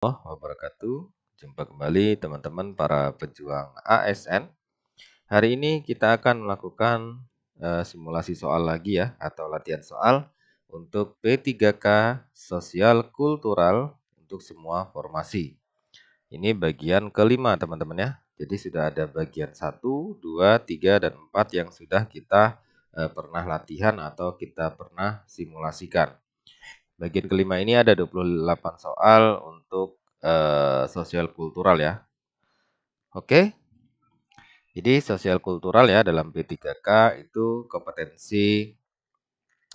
Wabarakatuh. Jumpa kembali teman-teman para pejuang ASN. Hari ini kita akan melakukan simulasi soal lagi ya, atau latihan soal untuk P3K Sosial Kultural untuk semua formasi. Ini bagian kelima teman-teman ya. Jadi sudah ada bagian 1, 2, 3, dan 4 yang sudah kita pernah latihan atau kita pernah simulasikan. Bagian kelima ini ada 28 soal untuk sosial kultural ya. Oke. Jadi sosial kultural ya dalam P3K itu kompetensi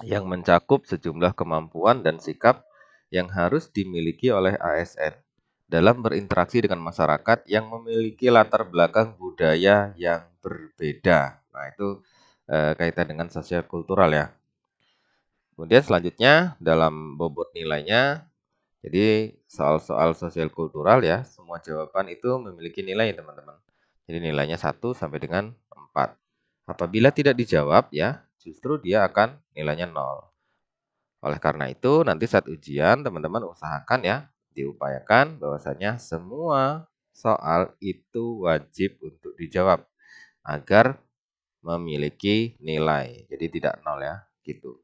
yang mencakup sejumlah kemampuan dan sikap yang harus dimiliki oleh ASN dalam berinteraksi dengan masyarakat yang memiliki latar belakang budaya yang berbeda. Nah, itu kaitan dengan sosial kultural ya. Kemudian selanjutnya dalam bobot nilainya. Jadi soal-soal sosial kultural ya, semua jawaban itu memiliki nilai ya teman-teman. Jadi nilainya 1 sampai dengan 4. Apabila tidak dijawab ya, justru dia akan nilainya 0. Oleh karena itu, nanti saat ujian teman-teman usahakan ya, diupayakan bahwasanya semua soal itu wajib untuk dijawab agar memiliki nilai. Jadi tidak 0 ya, gitu.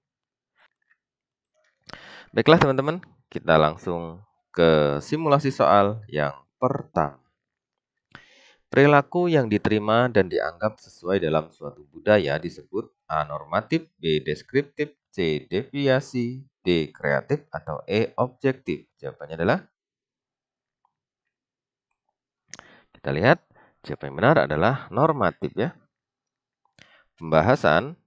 Baiklah teman-teman, kita langsung ke simulasi soal yang pertama. Perilaku yang diterima dan dianggap sesuai dalam suatu budaya disebut A. Normatif, B. Deskriptif, C. Deviasi, D. Kreatif, atau E. Objektif. Jawabannya adalah, kita lihat, jawaban yang benar adalah normatif ya. Pembahasan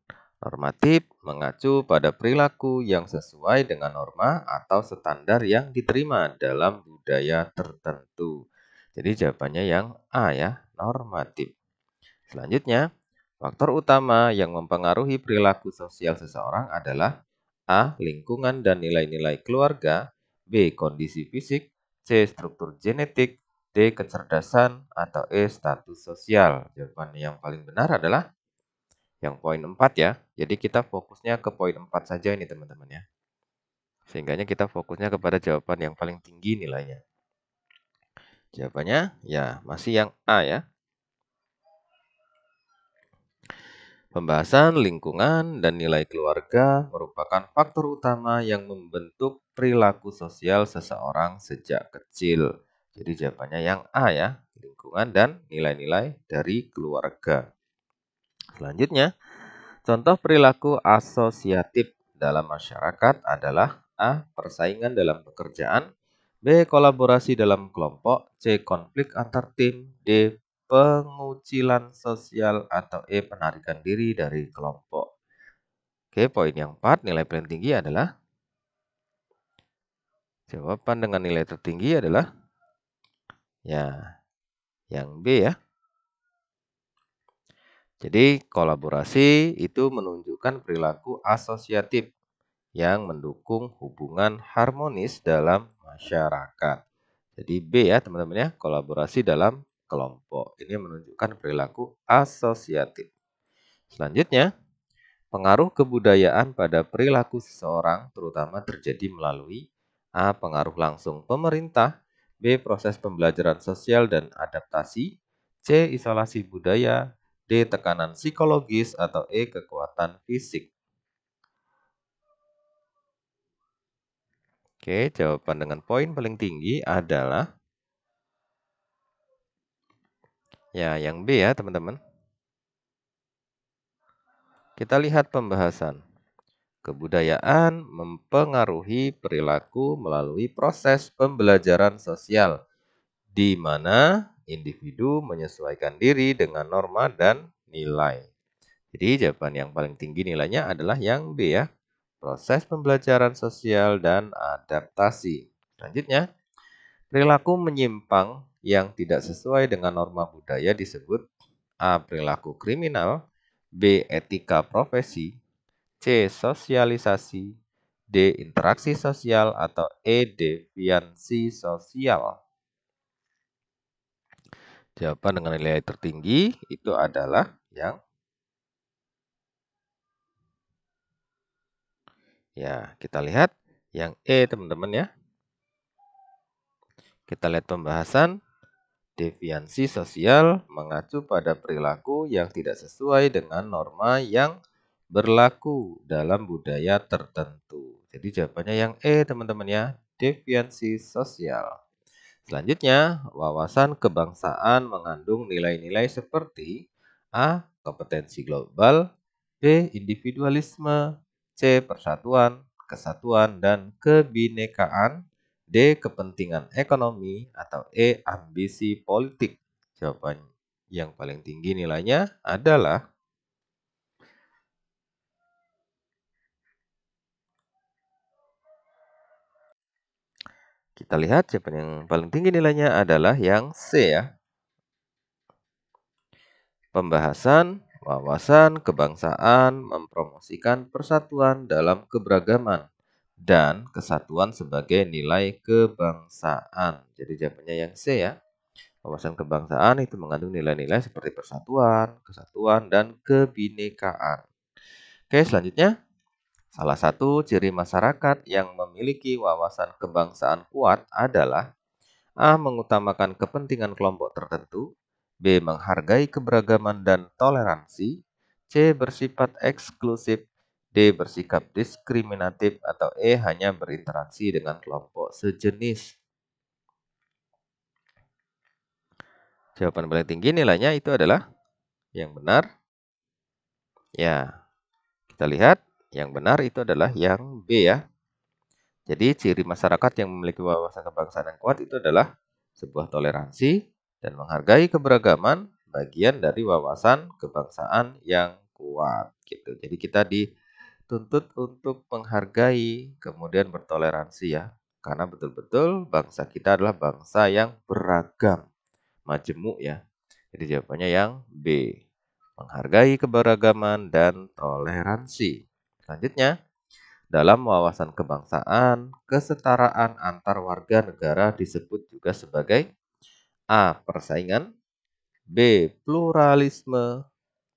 normatif mengacu pada perilaku yang sesuai dengan norma atau standar yang diterima dalam budaya tertentu. Jadi jawabannya yang A ya, normatif. Selanjutnya, faktor utama yang mempengaruhi perilaku sosial seseorang adalah A. Lingkungan dan nilai-nilai keluarga, B. Kondisi fisik, C. Struktur genetik, D. Kecerdasan, atau E. Status sosial. Jawaban yang paling benar adalah yang poin 4 ya. Jadi kita fokusnya ke poin 4 saja ini teman-teman ya. Sehingganya kita fokusnya kepada jawaban yang paling tinggi nilainya. Jawabannya ya masih yang A ya. Pembahasan lingkungan dan nilai keluarga merupakan faktor utama yang membentuk perilaku sosial seseorang sejak kecil. Jadi jawabannya yang A ya, lingkungan dan nilai-nilai dari keluarga. Selanjutnya, contoh perilaku asosiatif dalam masyarakat adalah A. Persaingan dalam pekerjaan, B. Kolaborasi dalam kelompok, C. Konflik antar tim, D. Pengucilan sosial, atau E. Penarikan diri dari kelompok. Oke, poin yang 4, nilai paling tinggi adalah, jawaban dengan nilai tertinggi adalah ya, yang B ya. Jadi kolaborasi itu menunjukkan perilaku asosiatif yang mendukung hubungan harmonis dalam masyarakat. Jadi B ya teman-teman ya, kolaborasi dalam kelompok. Ini menunjukkan perilaku asosiatif. Selanjutnya, pengaruh kebudayaan pada perilaku seseorang terutama terjadi melalui A. Pengaruh langsung pemerintah, B. Proses pembelajaran sosial dan adaptasi, C. Isolasi budaya, D. Tekanan psikologis, atau E. Kekuatan fisik. Oke, jawaban dengan poin paling tinggi adalah ya yang B ya teman-teman. Kita lihat pembahasan. Kebudayaan mempengaruhi perilaku melalui proses pembelajaran sosial, di mana individu menyesuaikan diri dengan norma dan nilai. Jadi jawaban yang paling tinggi nilainya adalah yang B ya, proses pembelajaran sosial dan adaptasi. Selanjutnya, perilaku menyimpang yang tidak sesuai dengan norma budaya disebut A. Perilaku kriminal, B. Etika profesi, C. Sosialisasi, D. Interaksi sosial, atau E. Deviansi sosial. Jawaban dengan nilai tertinggi itu adalah yang ya, kita lihat yang E teman-teman ya. Kita lihat pembahasan. Deviansi sosial mengacu pada perilaku yang tidak sesuai dengan norma yang berlaku dalam budaya tertentu. Jadi jawabannya yang E, teman-teman ya. Deviansi sosial. Selanjutnya, wawasan kebangsaan mengandung nilai-nilai seperti A. Kompetensi global, B. Individualisme, C. Persatuan, kesatuan, dan kebinekaan, D. Kepentingan ekonomi, atau E. Ambisi politik. Jawaban yang paling tinggi nilainya adalah kita lihat jawaban yang paling tinggi nilainya adalah yang C ya. Pembahasan wawasan kebangsaan mempromosikan persatuan dalam keberagaman dan kesatuan sebagai nilai kebangsaan. Jadi jawabannya yang C ya. Wawasan kebangsaan itu mengandung nilai-nilai seperti persatuan, kesatuan, dan kebinekaan. Oke, selanjutnya. Salah satu ciri masyarakat yang memiliki wawasan kebangsaan kuat adalah A. Mengutamakan kepentingan kelompok tertentu, B. Menghargai keberagaman dan toleransi, C. Bersifat eksklusif, D. Bersikap diskriminatif, atau E. Hanya berinteraksi dengan kelompok sejenis. Jawaban paling tinggi nilainya itu adalah yang benar. Ya, kita lihat yang benar itu adalah yang B ya. Jadi ciri masyarakat yang memiliki wawasan kebangsaan yang kuat itu adalah sebuah toleransi dan menghargai keberagaman bagian dari wawasan kebangsaan yang kuat gitu. Jadi kita dituntut untuk menghargai kemudian bertoleransi ya. Karena betul-betul bangsa kita adalah bangsa yang beragam, majemuk ya. Jadi jawabannya yang B. Menghargai keberagaman dan toleransi. Selanjutnya, dalam wawasan kebangsaan, kesetaraan antar warga negara disebut juga sebagai A. Persaingan, B. Pluralisme,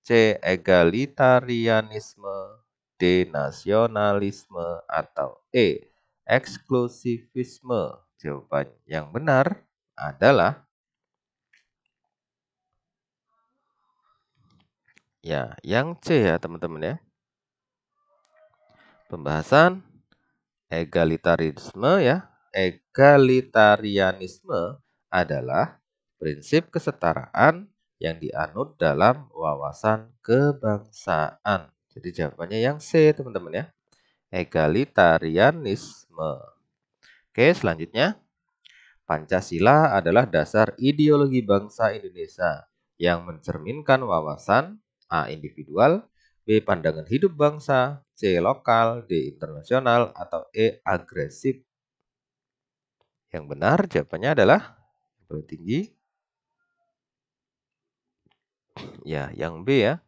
C. Egalitarianisme, D. Nasionalisme, atau E. Eksklusivisme. Jawaban yang benar adalah ya, yang C ya teman-teman ya. Pembahasan egalitarisme ya. Egalitarianisme adalah prinsip kesetaraan yang dianut dalam wawasan kebangsaan. Jadi jawabannya yang C, teman-teman ya. Egalitarianisme. Oke, selanjutnya. Pancasila adalah dasar ideologi bangsa Indonesia yang mencerminkan wawasan A. Individual, B. Pandangan hidup bangsa, C. Lokal, D. Internasional, atau E. Agresif. Yang benar jawabannya adalah yang paling tinggi. Ya, yang B ya.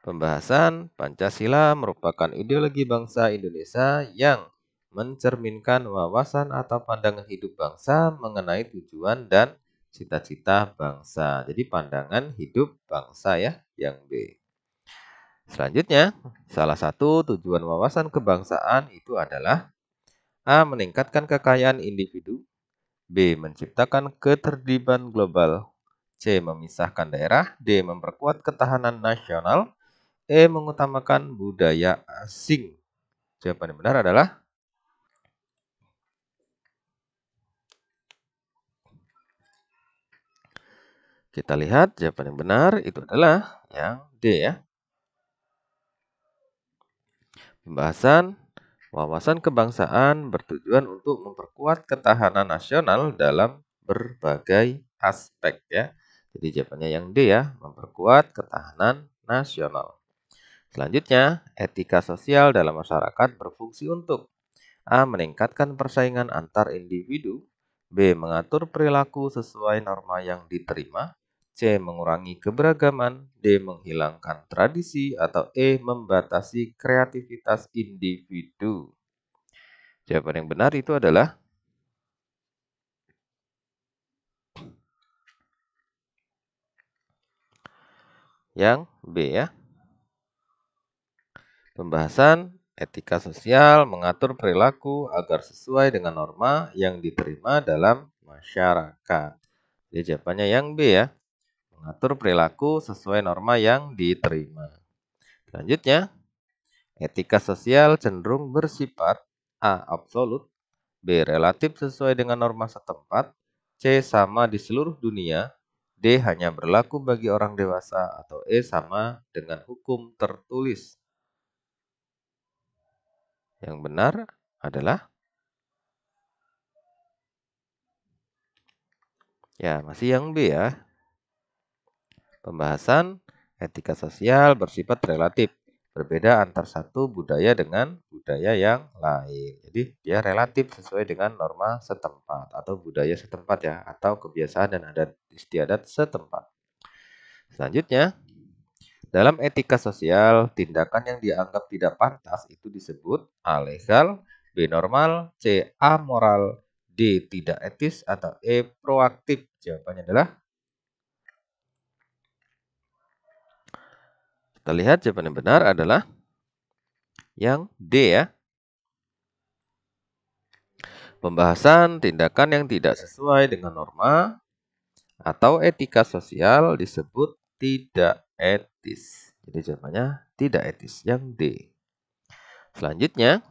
Pembahasan Pancasila merupakan ideologi bangsa Indonesia yang mencerminkan wawasan atau pandangan hidup bangsa mengenai tujuan dan cita-cita bangsa. Jadi pandangan hidup bangsa ya, yang B. Selanjutnya, salah satu tujuan wawasan kebangsaan itu adalah A. Meningkatkan kekayaan individu, B. Menciptakan ketertiban global, C. Memisahkan daerah, D. Memperkuat ketahanan nasional, E. Mengutamakan budaya asing. Jawaban yang benar adalah kita lihat jawaban yang benar itu adalah yang D ya. Pembahasan wawasan kebangsaan bertujuan untuk memperkuat ketahanan nasional dalam berbagai aspek ya. Jadi jawabannya yang D ya, memperkuat ketahanan nasional. Selanjutnya, etika sosial dalam masyarakat berfungsi untuk A. Meningkatkan persaingan antar individu, B. Mengatur perilaku sesuai norma yang diterima, C. Mengurangi keberagaman, D. Menghilangkan tradisi, atau E. Membatasi kreativitas individu. Jawaban yang benar itu adalah yang B ya. Pembahasan Etika sosial mengatur perilaku agar sesuai dengan norma yang diterima dalam masyarakat. Jadi jawabannya yang B ya. Mengatur perilaku sesuai norma yang diterima. Selanjutnya, etika sosial cenderung bersifat A. Absolut, B. Relatif sesuai dengan norma setempat, C. Sama di seluruh dunia, D. Hanya berlaku bagi orang dewasa, atau E. Sama dengan hukum tertulis. Yang benar adalah ya masih yang B ya. Pembahasan etika sosial bersifat relatif, berbeda antar satu budaya dengan budaya yang lain. Jadi dia relatif sesuai dengan norma setempat atau budaya setempat ya, atau kebiasaan dan adat istiadat setempat. Selanjutnya, dalam etika sosial, tindakan yang dianggap tidak pantas itu disebut A. Legal, B. Normal, C. Amoral, D. Tidak etis, atau E. Proaktif. Jawabannya adalah, kita lihat jawaban yang benar adalah yang D ya. Pembahasan tindakan yang tidak sesuai dengan norma atau etika sosial disebut tidak etis. Jadi jawabannya tidak etis, yang D. Selanjutnya,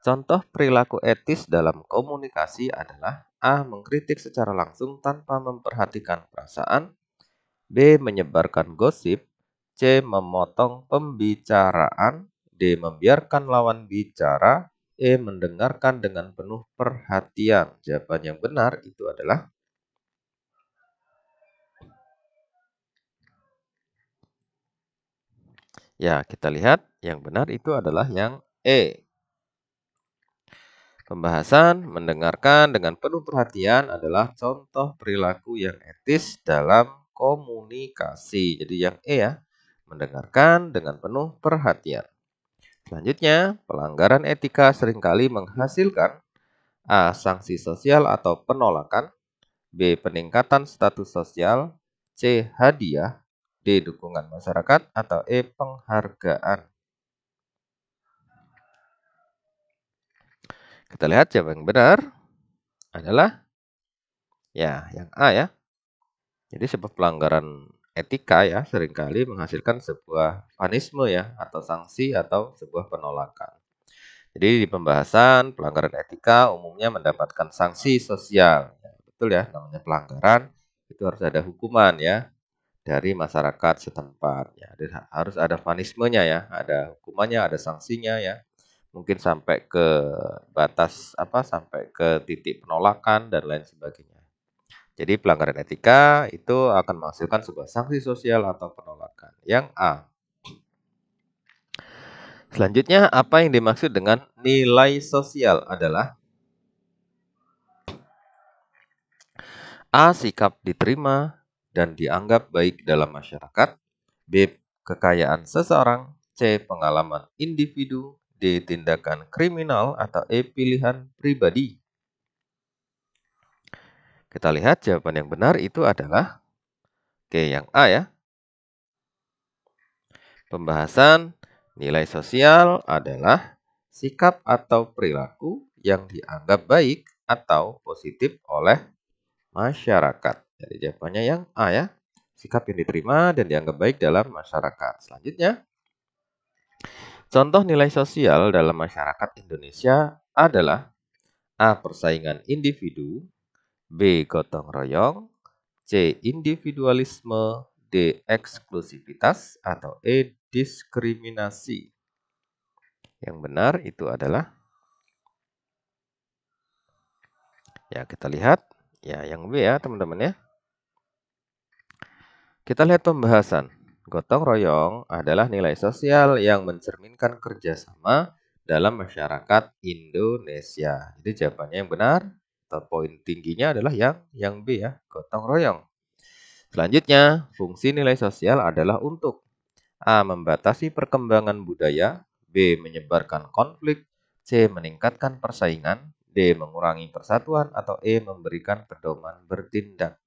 contoh perilaku etis dalam komunikasi adalah A. Mengkritik secara langsung tanpa memperhatikan perasaan, B. Menyebarkan gosip, C. Memotong pembicaraan, D. Membiarkan lawan bicara, E. Mendengarkan dengan penuh perhatian. Jawaban yang benar itu adalah ya, kita lihat yang benar itu adalah yang E. Pembahasan mendengarkan dengan penuh perhatian adalah contoh perilaku yang etis dalam komunikasi. Jadi yang E ya, mendengarkan dengan penuh perhatian. Selanjutnya, pelanggaran etika seringkali menghasilkan A. Sanksi sosial atau penolakan, B. Peningkatan status sosial, C. Hadiah, D. Dukungan masyarakat, atau E. Penghargaan. Kita lihat jawaban yang benar adalah ya, yang A ya. Jadi sebuah pelanggaran etika ya seringkali menghasilkan sebuah panisme ya atau sanksi atau sebuah penolakan. Jadi di pembahasan pelanggaran etika umumnya mendapatkan sanksi sosial. Ya, betul ya, namanya pelanggaran itu harus ada hukuman ya dari masyarakat setempat. Ya, harus ada panismenya ya, ada hukumannya, ada sanksinya ya. Mungkin sampai ke batas sampai ke titik penolakan dan lain sebagainya. Jadi pelanggaran etika itu akan menghasilkan sebuah sanksi sosial atau penolakan. Yang A. Selanjutnya, apa yang dimaksud dengan nilai sosial adalah A. Sikap diterima dan dianggap baik dalam masyarakat, B. Kekayaan seseorang, C. Pengalaman individu, D. Tindakan kriminal, atau E. Pilihan pribadi. Kita lihat jawaban yang benar itu adalah Oke, yang A ya. Pembahasan nilai sosial adalah sikap atau perilaku yang dianggap baik atau positif oleh masyarakat. Jadi jawabannya yang A ya. Sikap yang diterima dan dianggap baik dalam masyarakat. Selanjutnya, contoh nilai sosial dalam masyarakat Indonesia adalah A. Persaingan individu, B. Gotong royong, C. Individualisme, D. Eksklusivitas, atau E. Diskriminasi. Yang benar itu adalah ya kita lihat ya yang B ya teman-teman ya. Kita lihat pembahasan. Gotong royong adalah nilai sosial yang mencerminkan kerjasama dalam masyarakat Indonesia. Jadi jawabannya yang benar atau poin tingginya adalah yang B ya, gotong royong. Selanjutnya, fungsi nilai sosial adalah untuk A. Membatasi perkembangan budaya, B. Menyebarkan konflik, C. Meningkatkan persaingan, D. Mengurangi persatuan, atau E. Memberikan pedoman bertindak.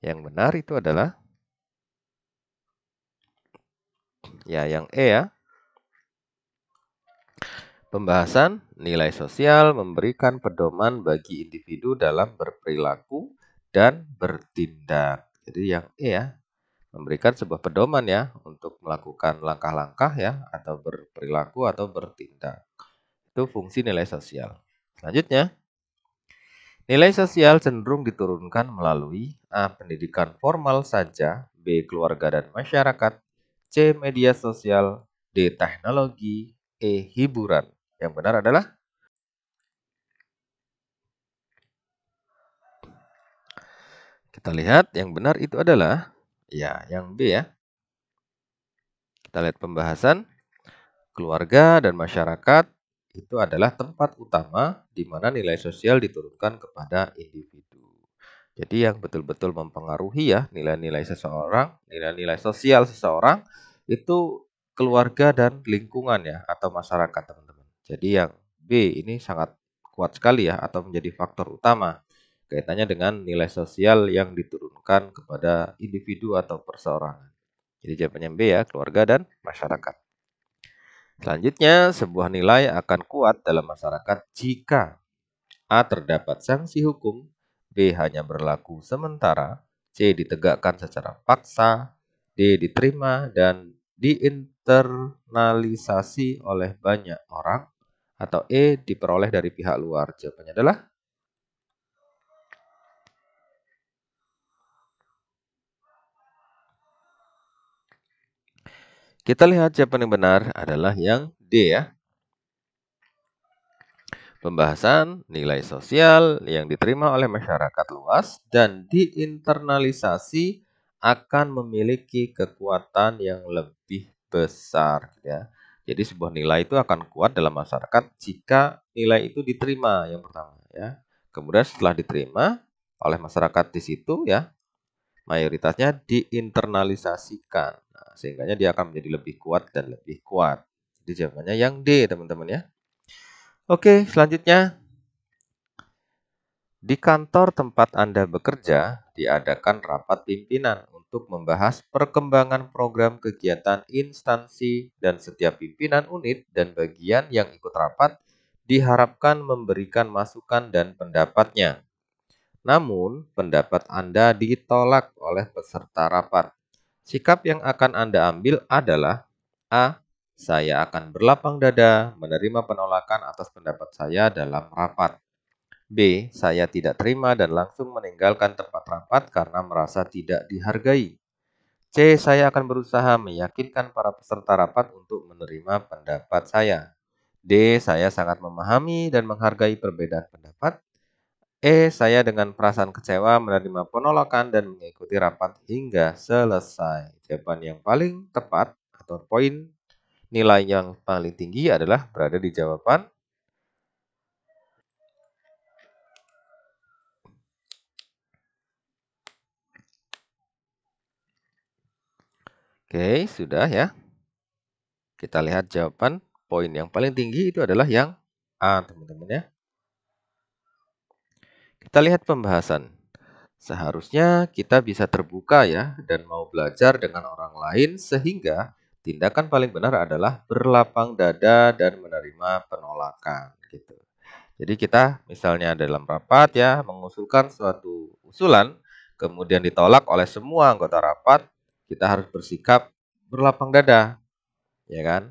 Yang benar itu adalah ya yang E ya. Pembahasan nilai sosial memberikan pedoman bagi individu dalam berperilaku dan bertindak. Jadi yang E ya, memberikan sebuah pedoman ya untuk melakukan langkah-langkah ya atau berperilaku atau bertindak. Itu fungsi nilai sosial. Selanjutnya, nilai sosial cenderung diturunkan melalui A. Pendidikan formal saja, B. Keluarga dan masyarakat, C. Media sosial, D. Teknologi, E. Hiburan. Yang benar adalah kita lihat yang benar itu adalah ya yang B ya. Kita lihat pembahasan keluarga dan masyarakat itu adalah tempat utama di mana nilai sosial diturunkan kepada individu. Jadi yang betul-betul mempengaruhi ya nilai-nilai seseorang, nilai-nilai sosial seseorang itu keluarga dan lingkungan ya atau masyarakat teman-teman. Jadi yang B ini sangat kuat sekali ya atau menjadi faktor utama kaitannya dengan nilai sosial yang diturunkan kepada individu atau perseorangan. Jadi jawabannya B ya, keluarga dan masyarakat. Selanjutnya, sebuah nilai akan kuat dalam masyarakat jika A. Terdapat sanksi hukum, B. Hanya berlaku sementara, C. Ditegakkan secara paksa, D. Diterima dan diinternalisasi oleh banyak orang, atau E. Diperoleh dari pihak luar. Jawabannya adalah kita lihat jawaban yang benar adalah yang D ya. Pembahasan nilai sosial yang diterima oleh masyarakat luas dan diinternalisasi akan memiliki kekuatan yang lebih besar ya. Jadi sebuah nilai itu akan kuat dalam masyarakat jika nilai itu diterima yang pertama ya. Kemudian setelah diterima oleh masyarakat di situ ya, mayoritasnya diinternalisasikan. Nah, sehingga dia akan menjadi lebih kuat dan lebih kuat. Jadi jawabannya yang D, teman-teman ya. Oke, selanjutnya di kantor tempat Anda bekerja, diadakan rapat pimpinan untuk membahas perkembangan program kegiatan instansi dan setiap pimpinan unit dan bagian yang ikut rapat diharapkan memberikan masukan dan pendapatnya. Namun, pendapat Anda ditolak oleh peserta rapat. Sikap yang akan Anda ambil adalah A. Saya akan berlapang dada menerima penolakan atas pendapat saya dalam rapat. B. Saya tidak terima dan langsung meninggalkan tempat rapat karena merasa tidak dihargai. C. Saya akan berusaha meyakinkan para peserta rapat untuk menerima pendapat saya. D. Saya sangat memahami dan menghargai perbedaan pendapat. E. Saya dengan perasaan kecewa menerima penolakan dan mengikuti rapat hingga selesai. Jawaban yang paling tepat atau poin nilai yang paling tinggi adalah berada di jawaban. Oke, sudah ya. Kita lihat jawaban poin yang paling tinggi itu adalah yang A, teman-teman ya. Kita lihat pembahasan. Seharusnya kita bisa terbuka ya dan mau belajar dengan orang lain sehingga tindakan paling benar adalah berlapang dada dan menerima penolakan gitu. Jadi kita misalnya dalam rapat ya mengusulkan suatu usulan kemudian ditolak oleh semua anggota rapat, kita harus bersikap berlapang dada, ya kan?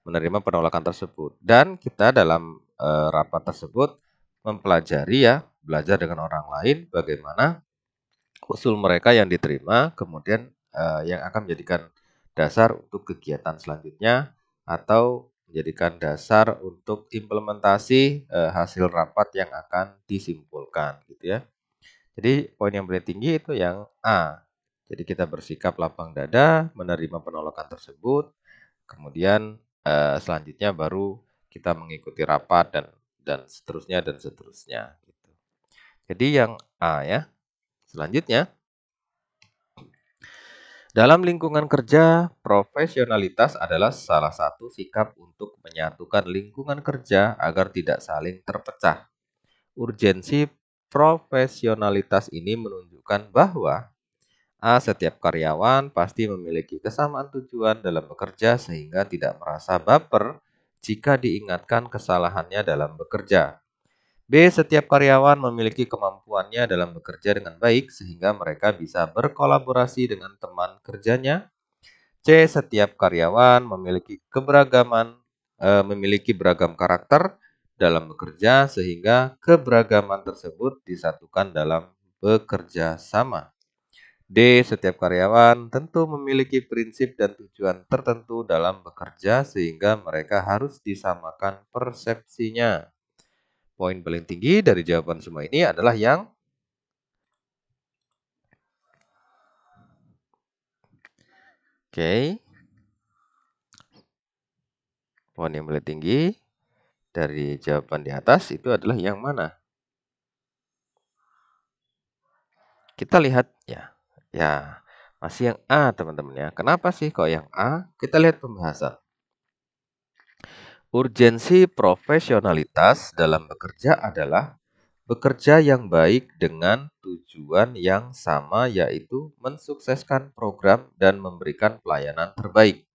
Menerima penolakan tersebut dan kita dalam rapat tersebut mempelajari ya, belajar dengan orang lain bagaimana usul mereka yang diterima, kemudian yang akan menjadikan dasar untuk kegiatan selanjutnya atau menjadikan dasar untuk implementasi hasil rapat yang akan disimpulkan gitu ya. Jadi poin yang paling tinggi itu yang A. Jadi kita bersikap lapang dada menerima penolakan tersebut, kemudian selanjutnya baru kita mengikuti rapat dan seterusnya dan seterusnya gitu. Jadi yang A ya. Selanjutnya, dalam lingkungan kerja, profesionalitas adalah salah satu sikap untuk menyatukan lingkungan kerja agar tidak saling terpecah. Urgensi profesionalitas ini menunjukkan bahwa A. Setiap karyawan pasti memiliki kesamaan tujuan dalam bekerja sehingga tidak merasa baper jika diingatkan kesalahannya dalam bekerja. B. Setiap karyawan memiliki kemampuannya dalam bekerja dengan baik sehingga mereka bisa berkolaborasi dengan teman kerjanya. C. Setiap karyawan memiliki beragam karakter dalam bekerja sehingga keberagaman tersebut disatukan dalam bekerja sama. D. Setiap karyawan tentu memiliki prinsip dan tujuan tertentu dalam bekerja sehingga mereka harus disamakan persepsinya. Poin paling tinggi dari jawaban semua ini adalah yang Oke. Poin yang paling tinggi dari jawaban di atas itu adalah yang mana? Kita lihat ya. Ya, masih yang A, teman-teman ya. Kenapa sih kok yang A? Kita lihat pembahasan. Urgensi profesionalitas dalam bekerja adalah bekerja yang baik dengan tujuan yang sama, yaitu mensukseskan program dan memberikan pelayanan terbaik.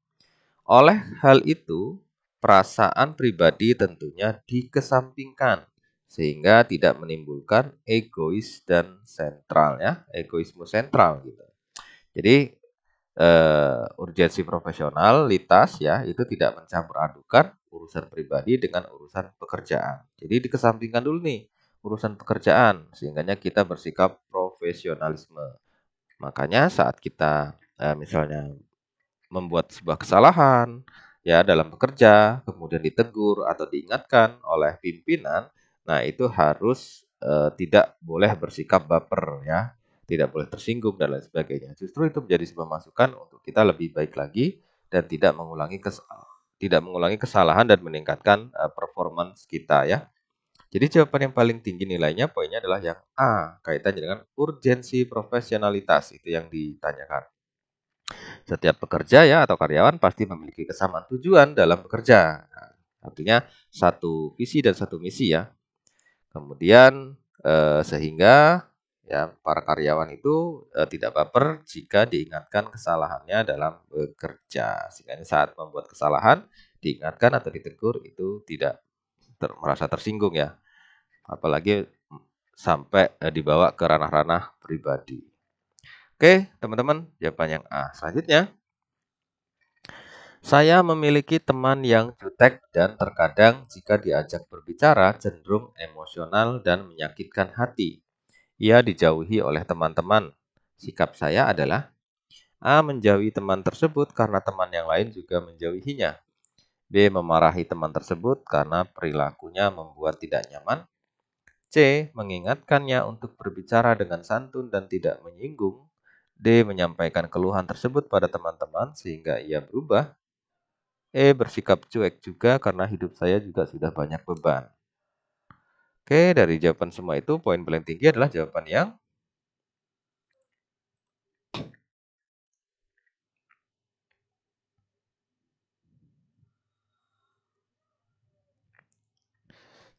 Oleh hal itu, perasaan pribadi tentunya dikesampingkan sehingga tidak menimbulkan egois dan sentral ya, egoisme sentral gitu. Jadi urgensi profesionalitas ya itu tidak mencampur adukan urusan pribadi dengan urusan pekerjaan. Jadi dikesampingkan dulu nih urusan pekerjaan sehingga kita bersikap profesionalisme. Makanya saat kita misalnya membuat sebuah kesalahan ya dalam bekerja, kemudian ditegur atau diingatkan oleh pimpinan, nah itu harus tidak boleh bersikap baper ya, tidak boleh tersinggung dan lain sebagainya. Justru itu menjadi sebuah masukan untuk kita lebih baik lagi dan tidak mengulangi kesalahan dan meningkatkan performance kita ya. Jadi jawaban yang paling tinggi nilainya poinnya adalah yang A, kaitannya dengan urgensi profesionalitas itu yang ditanyakan. Setiap pekerja ya atau karyawan pasti memiliki kesamaan tujuan dalam bekerja. Nah, artinya satu visi dan satu misi ya. Kemudian sehingga ya para karyawan itu tidak baper jika diingatkan kesalahannya dalam bekerja. Sehingga saat membuat kesalahan diingatkan atau ditegur itu tidak merasa tersinggung ya. Apalagi sampai dibawa ke ranah-ranah pribadi. Oke, teman-teman, jawaban yang A. Selanjutnya, saya memiliki teman yang jutek dan terkadang jika diajak berbicara cenderung emosional dan menyakitkan hati. Ia dijauhi oleh teman-teman. Sikap saya adalah A. Menjauhi teman tersebut karena teman yang lain juga menjauhinya. B. Memarahi teman tersebut karena perilakunya membuat tidak nyaman. C. Mengingatkannya untuk berbicara dengan santun dan tidak menyinggung. D. Menyampaikan keluhan tersebut pada teman-teman sehingga ia berubah. Bersikap cuek juga karena hidup saya juga sudah banyak beban. Oke, dari jawaban semua itu poin paling tinggi adalah jawaban yang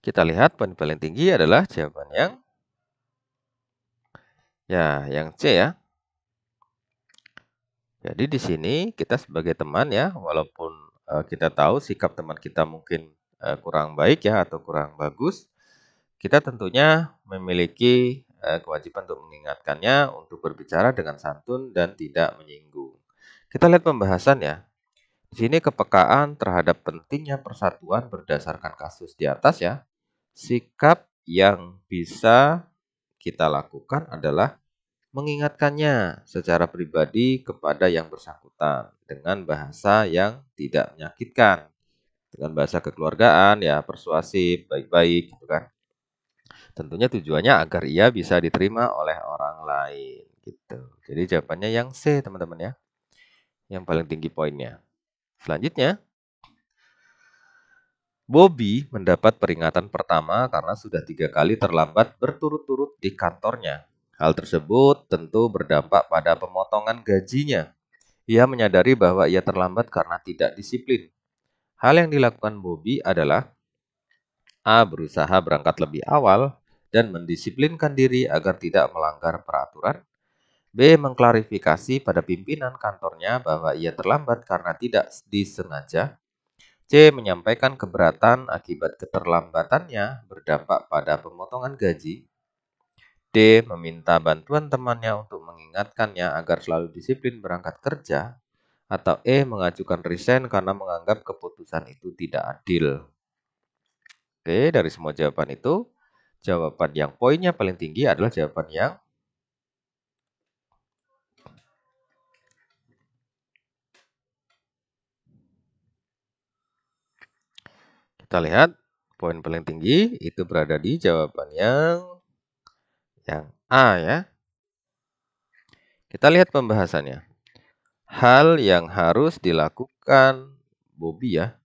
kita lihat poin paling tinggi adalah jawaban yang C ya. Jadi di sini kita sebagai teman ya, walaupun kita tahu sikap teman kita mungkin kurang baik ya atau kurang bagus, kita tentunya memiliki kewajiban untuk mengingatkannya untuk berbicara dengan santun dan tidak menyinggung. Kita lihat pembahasan ya. Di sini kepekaan terhadap pentingnya persatuan berdasarkan kasus di atas ya. Sikap yang bisa kita lakukan adalah mengingatkannya secara pribadi kepada yang bersangkutan dengan bahasa yang tidak menyakitkan, dengan bahasa kekeluargaan ya, persuasif, baik-baik gitu kan. Tentunya tujuannya agar ia bisa diterima oleh orang lain gitu. Jadi jawabannya yang C, teman-teman ya. Yang paling tinggi poinnya. Selanjutnya, Bobby mendapat peringatan pertama karena sudah 3 kali terlambat berturut-turut di kantornya. Hal tersebut tentu berdampak pada pemotongan gajinya. Ia menyadari bahwa ia terlambat karena tidak disiplin. Hal yang dilakukan Bobby adalah A. Berusaha berangkat lebih awal dan mendisiplinkan diri agar tidak melanggar peraturan. B. Mengklarifikasi pada pimpinan kantornya bahwa ia terlambat karena tidak disengaja. C. Menyampaikan keberatan akibat keterlambatannya berdampak pada pemotongan gaji. D. Meminta bantuan temannya untuk mengingatkannya agar selalu disiplin berangkat kerja. Atau E. Mengajukan resign karena menganggap keputusan itu tidak adil. Oke, dari semua jawaban itu, jawaban yang poinnya paling tinggi adalah jawaban yang kita lihat. Poin paling tinggi itu berada di jawaban yang A ya. Kita lihat pembahasannya. Hal yang harus dilakukan Bobby ya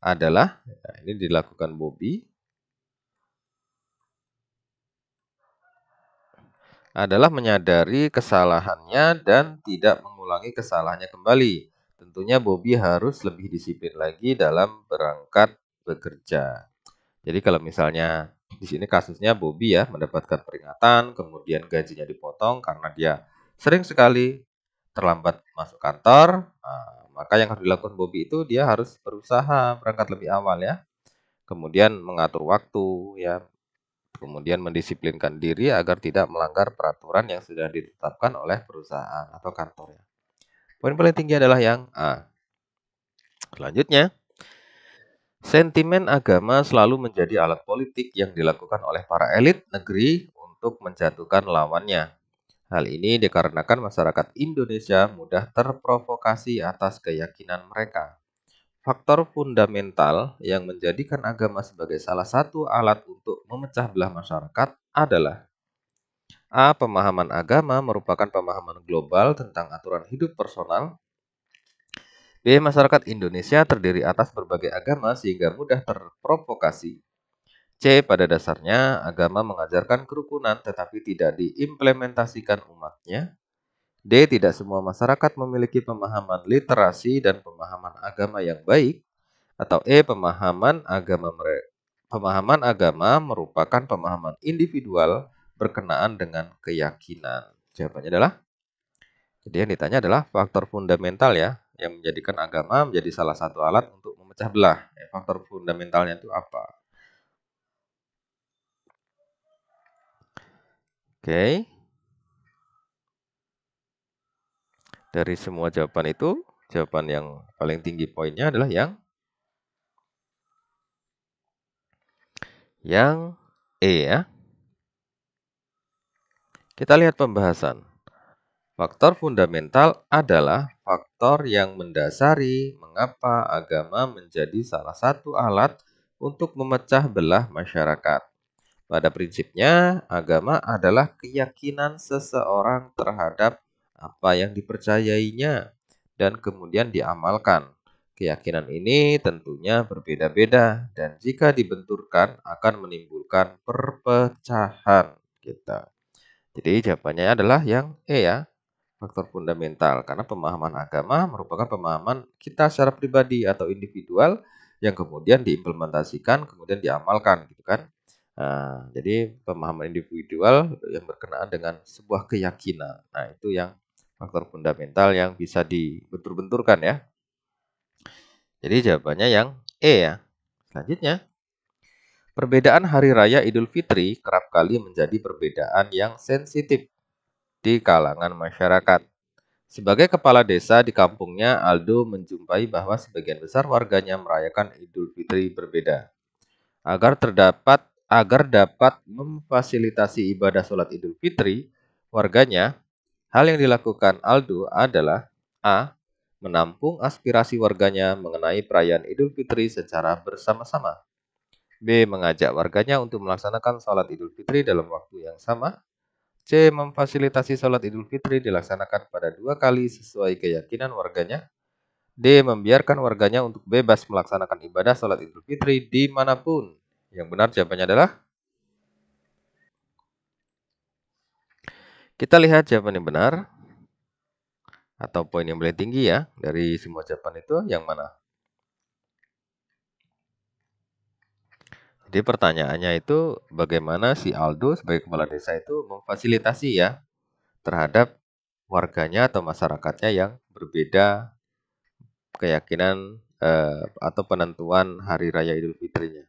adalah, nah ini dilakukan Bobby, adalah menyadari kesalahannya dan tidak mengulangi kesalahannya kembali. Tentunya Bobby harus lebih disiplin lagi dalam berangkat bekerja. Jadi kalau misalnya di sini kasusnya Bobby ya mendapatkan peringatan, kemudian gajinya dipotong karena dia sering sekali terlambat masuk kantor. Nah, maka yang harus dilakukan Bobby itu dia harus berusaha berangkat lebih awal ya. Kemudian mengatur waktu ya, kemudian mendisiplinkan diri agar tidak melanggar peraturan yang sudah ditetapkan oleh perusahaan atau kantor ya. Poin paling tinggi adalah yang A. Selanjutnya, sentimen agama selalu menjadi alat politik yang dilakukan oleh para elit negeri untuk menjatuhkan lawannya. Hal ini dikarenakan masyarakat Indonesia mudah terprovokasi atas keyakinan mereka. Faktor fundamental yang menjadikan agama sebagai salah satu alat untuk memecah belah masyarakat adalah A. Pemahaman agama merupakan pemahaman global tentang aturan hidup personal. B. Masyarakat Indonesia terdiri atas berbagai agama sehingga mudah terprovokasi. C. Pada dasarnya, agama mengajarkan kerukunan tetapi tidak diimplementasikan umatnya. D. Tidak semua masyarakat memiliki pemahaman literasi dan pemahaman agama yang baik. Atau E. Pemahaman agama merupakan pemahaman individual berkenaan dengan keyakinan. Jawabannya adalah, jadi yang ditanya adalah faktor fundamental ya, yang menjadikan agama menjadi salah satu alat untuk memecah belah. Faktor fundamentalnya itu apa? Oke. Dari semua jawaban itu, jawaban yang paling tinggi poinnya adalah yang E ya. Kita lihat pembahasan. Faktor fundamental adalah faktor yang mendasari mengapa agama menjadi salah satu alat untuk memecah belah masyarakat. Pada prinsipnya, agama adalah keyakinan seseorang terhadap apa yang dipercayainya dan kemudian diamalkan. Keyakinan ini tentunya berbeda-beda dan jika dibenturkan akan menimbulkan perpecahan kita. Jadi jawabannya adalah yang E ya, faktor fundamental. Karena pemahaman agama merupakan pemahaman kita secara pribadi atau individual yang kemudian diimplementasikan, kemudian diamalkan gitu kan. Nah, jadi pemahaman individual yang berkenaan dengan sebuah keyakinan. Nah, itu yang faktor fundamental yang bisa dibentur-benturkan ya. Jadi jawabannya yang E ya. Selanjutnya, perbedaan hari raya Idul Fitri kerap kali menjadi perbedaan yang sensitif di kalangan masyarakat. Sebagai kepala desa di kampungnya, Aldo menjumpai bahwa sebagian besar warganya merayakan Idul Fitri berbeda. Agar dapat memfasilitasi ibadah sholat Idul Fitri, warganya, hal yang dilakukan Aldo adalah A. Menampung aspirasi warganya mengenai perayaan Idul Fitri secara bersama-sama. B. Mengajak warganya untuk melaksanakan sholat Idul Fitri dalam waktu yang sama. C. Memfasilitasi sholat Idul Fitri dilaksanakan pada 2 kali sesuai keyakinan warganya. D. Membiarkan warganya untuk bebas melaksanakan ibadah sholat Idul Fitri dimanapun. Yang benar jawabannya adalah, kita lihat jawaban yang benar atau poin yang paling tinggi ya dari semua jawaban itu yang mana? Jadi pertanyaannya itu bagaimana si Aldo sebagai kepala desa itu memfasilitasi ya terhadap warganya atau masyarakatnya yang berbeda keyakinan atau penentuan hari raya Idul Fitrinya.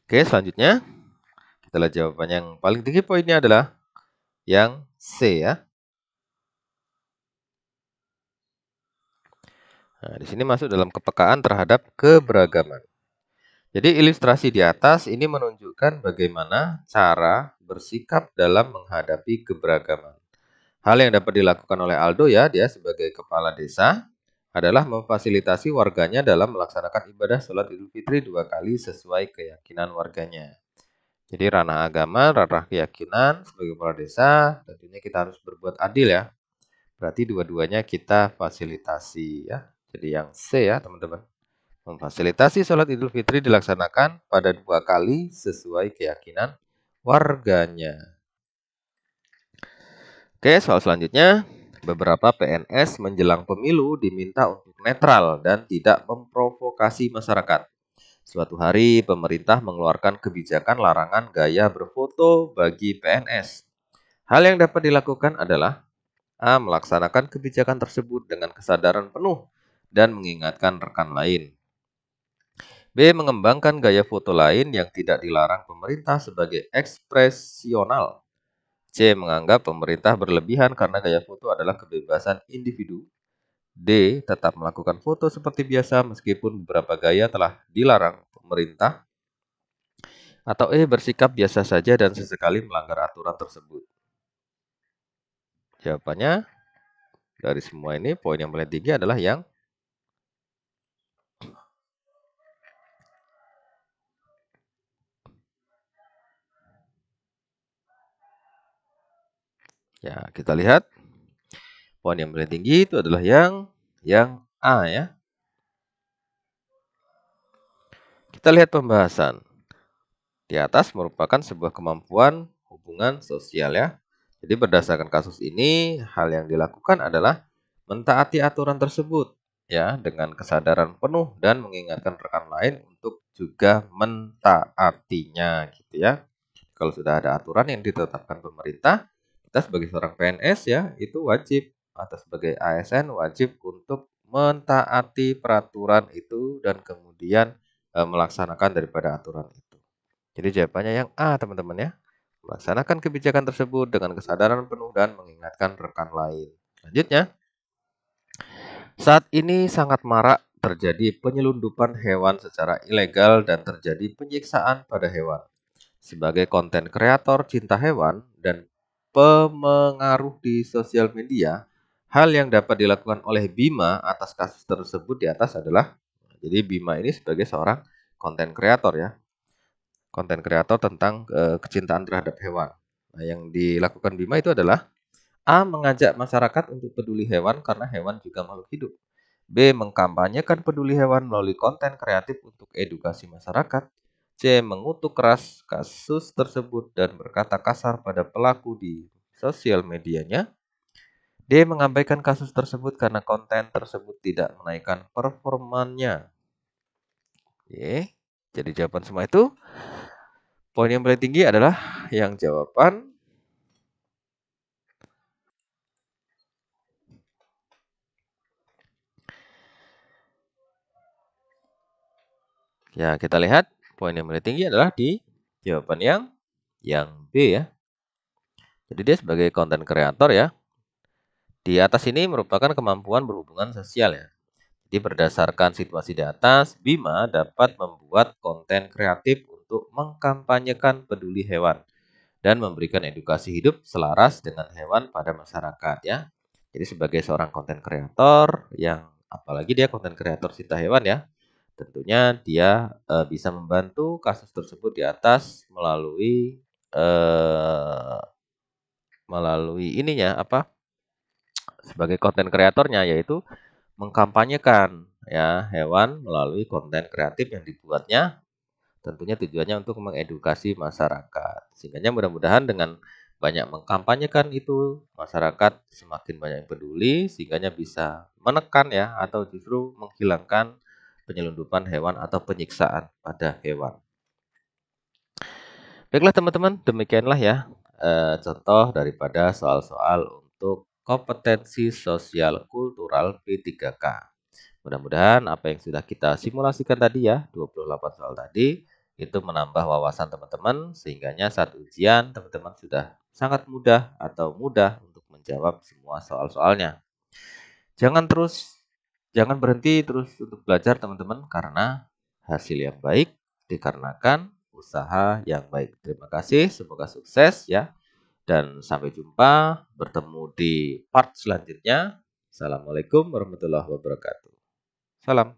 Oke, selanjutnya kita lihat jawaban yang paling tinggi poinnya adalah yang C ya. Nah, di sini masuk dalam kepekaan terhadap keberagaman. Jadi ilustrasi di atas ini menunjukkan bagaimana cara bersikap dalam menghadapi keberagaman. Hal yang dapat dilakukan oleh Aldo ya, dia sebagai kepala desa, adalah memfasilitasi warganya dalam melaksanakan ibadah sholat Idul Fitri 2 kali sesuai keyakinan warganya. Jadi ranah agama, ranah keyakinan sebagai kepala desa, tentunya kita harus berbuat adil ya. Berarti dua-duanya kita fasilitasi ya. Jadi yang C ya teman-teman. Memfasilitasi sholat Idul Fitri dilaksanakan pada 2 kali sesuai keyakinan warganya. Oke, soal selanjutnya. Beberapa PNS menjelang pemilu diminta untuk netral dan tidak memprovokasi masyarakat. Suatu hari, pemerintah mengeluarkan kebijakan larangan gaya berfoto bagi PNS. Hal yang dapat dilakukan adalah A. Melaksanakan kebijakan tersebut dengan kesadaran penuh dan mengingatkan rekan lain. B. Mengembangkan gaya foto lain yang tidak dilarang pemerintah sebagai ekspresional. C. Menganggap pemerintah berlebihan karena gaya foto adalah kebebasan individu. D. Tetap melakukan foto seperti biasa meskipun beberapa gaya telah dilarang pemerintah. Atau E. Bersikap biasa saja dan sesekali melanggar aturan tersebut. Jawabannya dari semua ini poin yang paling tinggi adalah yang ya kita lihat poin yang paling tinggi itu adalah yang A ya. Kita lihat pembahasan. Di atas merupakan sebuah kemampuan hubungan sosial ya. Jadi berdasarkan kasus ini, hal yang dilakukan adalah mentaati aturan tersebut ya dengan kesadaran penuh dan mengingatkan rekan lain untuk juga mentaatinya gitu ya. Kalau sudah ada aturan yang ditetapkan pemerintah, kita sebagai seorang PNS ya, itu wajib atau sebagai ASN wajib untuk mentaati peraturan itu dan kemudian melaksanakan daripada aturan itu. Jadi jawabannya yang A, teman-teman ya. Melaksanakan kebijakan tersebut dengan kesadaran penuh dan mengingatkan rekan lain. Selanjutnya, saat ini sangat marak terjadi penyelundupan hewan secara ilegal dan terjadi penyiksaan pada hewan. Sebagai konten kreator cinta hewan dan pemengaruh di sosial media, hal yang dapat dilakukan oleh Bima atas kasus tersebut di atas adalah, jadi Bima ini sebagai seorang konten kreator ya, konten kreator tentang kecintaan terhadap hewan. Nah, yang dilakukan Bima itu adalah A. Mengajak masyarakat untuk peduli hewan karena hewan juga makhluk hidup. B. Mengkampanyekan peduli hewan melalui konten kreatif untuk edukasi masyarakat. C. Mengutuk keras kasus tersebut dan berkata kasar pada pelaku di sosial medianya. D. Mengabaikan kasus tersebut karena konten tersebut tidak menaikkan performanya. Oke, jadi jawaban semua itu poin yang paling tinggi adalah yang jawaban ya, kita lihat poin yang paling tinggi adalah di jawaban yang B ya. Jadi dia sebagai konten kreator ya. Di atas ini merupakan kemampuan berhubungan sosial ya. Jadi berdasarkan situasi di atas, Bima dapat membuat konten kreatif untuk mengkampanyekan peduli hewan dan memberikan edukasi hidup selaras dengan hewan pada masyarakat ya. Jadi sebagai seorang konten kreator yang apalagi dia konten kreator cinta hewan ya, tentunya dia bisa membantu kasus tersebut di atas melalui ininya apa? Sebagai konten kreatornya yaitu mengkampanyekan ya hewan melalui konten kreatif yang dibuatnya, tentunya tujuannya untuk mengedukasi masyarakat. Sehingga mudah-mudahan dengan banyak mengkampanyekan itu masyarakat semakin banyak yang peduli sehingga bisa menekan ya atau justru menghilangkan penyelundupan hewan atau penyiksaan pada hewan. Baiklah teman-teman, demikianlah ya contoh daripada soal-soal untuk kompetensi sosial kultural P3K. Mudah-mudahan apa yang sudah kita simulasikan tadi ya, 28 soal tadi, itu menambah wawasan teman-teman, sehingganya saat ujian teman-teman sudah sangat mudah atau mudah untuk menjawab semua soal-soalnya. Jangan berhenti terus untuk belajar teman-teman, karena hasil yang baik dikarenakan usaha yang baik. Terima kasih, semoga sukses ya. Dan sampai jumpa, bertemu di part selanjutnya. Assalamualaikum warahmatullahi wabarakatuh. Salam.